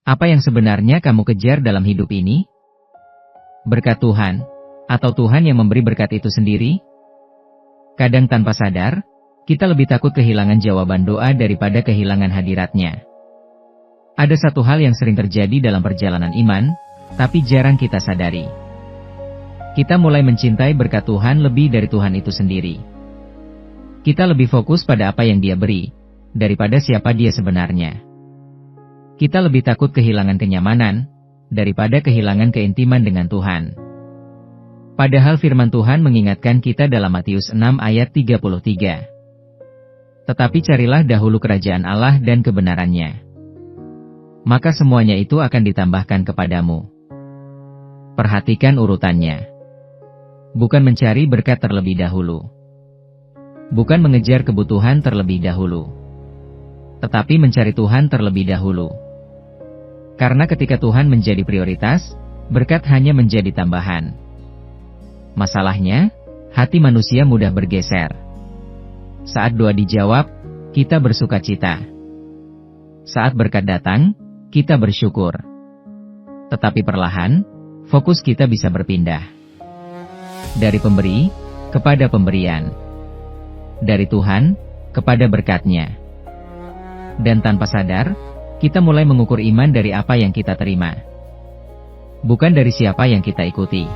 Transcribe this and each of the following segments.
Apa yang sebenarnya kamu kejar dalam hidup ini? Berkat Tuhan, atau Tuhan yang memberi berkat itu sendiri? Kadang tanpa sadar, kita lebih takut kehilangan jawaban doa daripada kehilangan hadiratnya. Ada satu hal yang sering terjadi dalam perjalanan iman, tapi jarang kita sadari. Kita mulai mencintai berkat Tuhan lebih dari Tuhan itu sendiri. Kita lebih fokus pada apa yang Dia beri, daripada siapa Dia sebenarnya. Kita lebih takut kehilangan kenyamanan, daripada kehilangan keintiman dengan Tuhan. Padahal firman Tuhan mengingatkan kita dalam Matius 6 ayat 33. Tetapi carilah dahulu kerajaan Allah dan kebenarannya. Maka semuanya itu akan ditambahkan kepadamu. Perhatikan urutannya. Bukan mencari berkat terlebih dahulu. Bukan mengejar kebutuhan terlebih dahulu. Tetapi mencari Tuhan terlebih dahulu. Karena ketika Tuhan menjadi prioritas, berkat hanya menjadi tambahan. Masalahnya, hati manusia mudah bergeser. Saat doa dijawab, kita bersukacita. Saat berkat datang, kita bersyukur. Tetapi perlahan, fokus kita bisa berpindah. Dari pemberi, kepada pemberian. Dari Tuhan, kepada berkat-Nya. Dan tanpa sadar, kita mulai mengukur iman dari apa yang kita terima. Bukan dari siapa yang kita ikuti.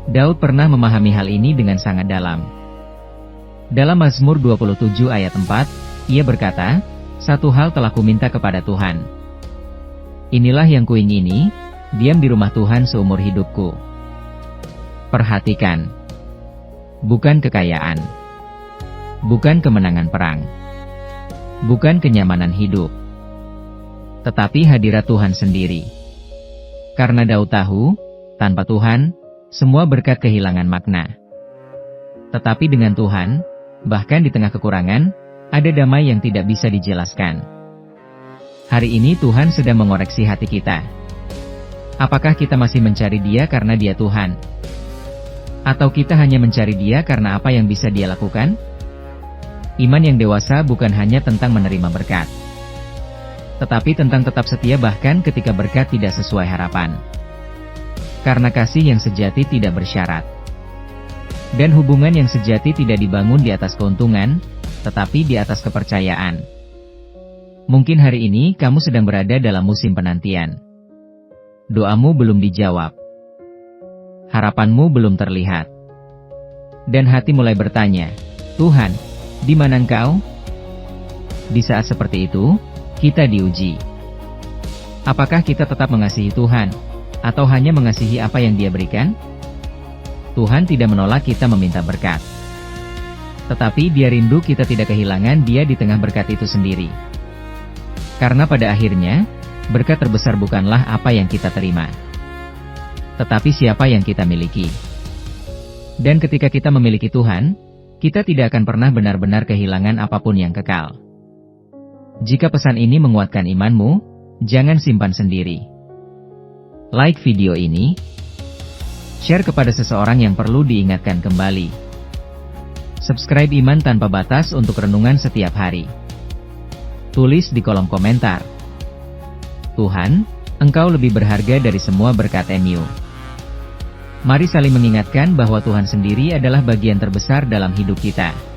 Daud pernah memahami hal ini dengan sangat dalam. Dalam Mazmur 27 ayat 4, ia berkata, "Satu hal telah kuminta kepada Tuhan. Inilah yang kuingini, diam di rumah Tuhan seumur hidupku." Perhatikan. Bukan kekayaan. Bukan kemenangan perang. Bukan kenyamanan hidup. Tetapi hadirat Tuhan sendiri. Karena Daud tahu, tanpa Tuhan, semua berkat kehilangan makna. Tetapi dengan Tuhan, bahkan di tengah kekurangan, ada damai yang tidak bisa dijelaskan. Hari ini Tuhan sedang mengoreksi hati kita. Apakah kita masih mencari Dia karena Dia Tuhan? Atau kita hanya mencari Dia karena apa yang bisa Dia lakukan? Iman yang dewasa bukan hanya tentang menerima berkat, tetapi tentang tetap setia bahkan ketika berkat tidak sesuai harapan. Karena kasih yang sejati tidak bersyarat. Dan hubungan yang sejati tidak dibangun di atas keuntungan, tetapi di atas kepercayaan. Mungkin hari ini kamu sedang berada dalam musim penantian. Doamu belum dijawab. Harapanmu belum terlihat. Dan hati mulai bertanya, "Tuhan, di mana Engkau?" Di saat seperti itu, kita diuji. Apakah kita tetap mengasihi Tuhan, atau hanya mengasihi apa yang Dia berikan? Tuhan tidak menolak kita meminta berkat. Tetapi Dia rindu kita tidak kehilangan Dia di tengah berkat itu sendiri. Karena pada akhirnya, berkat terbesar bukanlah apa yang kita terima, tetapi siapa yang kita miliki. Dan ketika kita memiliki Tuhan, kita tidak akan pernah benar-benar kehilangan apapun yang kekal. Jika pesan ini menguatkan imanmu, jangan simpan sendiri. Like video ini, share kepada seseorang yang perlu diingatkan kembali. Subscribe Iman Tanpa Batas untuk renungan setiap hari. Tulis di kolom komentar, "Tuhan, Engkau lebih berharga dari semua berkat MU." Mari saling mengingatkan bahwa Tuhan sendiri adalah bagian terbesar dalam hidup kita.